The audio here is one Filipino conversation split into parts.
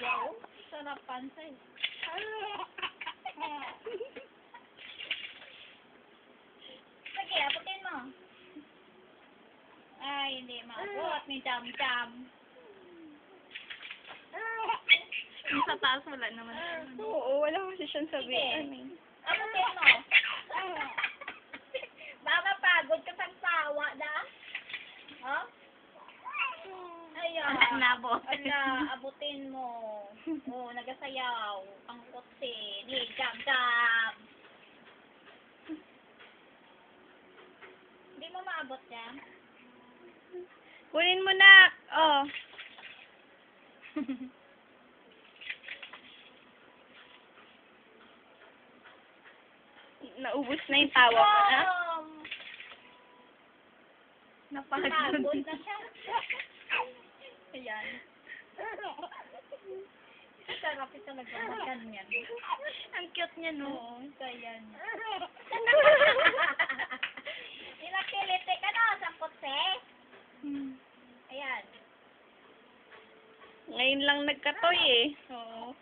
Wow, sarap pansay. Sige, abutin mo. Ay, hindi maabot ni Jam-Jam. Yung sa taas wala naman. Oo, wala kasi siyang sabihan eh. Abutin mo. Baka pagod ka pang sawa na. Oh? Ayan. Nabot. Ala, abutin mo. Oh, nagasayaw. Ang kutsi ni Jam-Jam. Hindi mo maabot yan? Kunin mo na. Oh. Naubos na yung tawa mo na. Napagod na siya. Ayan. Sarap ito nagmamakan yan. Ang cute niya, no? Oo, ayan. Inakiliti ka na sa kutsi. Ayan. Ngayon lang nagkatoy eh. Oo.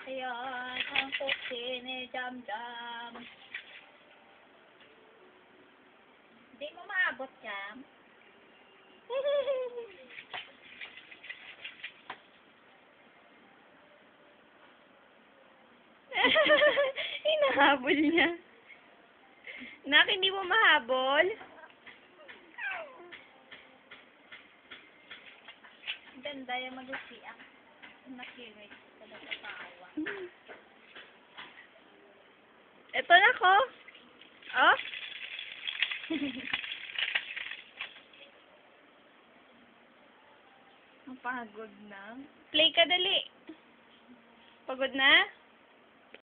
Ayan, ang kutsi ni Jam-Jam. Hindi mo maabot, Jam. Hinahabol niya. Nak, hindi mo mahabol? Ganda yung mag-usiak. Nakirit sa nagkatawa. Ito na ko. Oh. Napagod na. Play ka dali. Pagod na?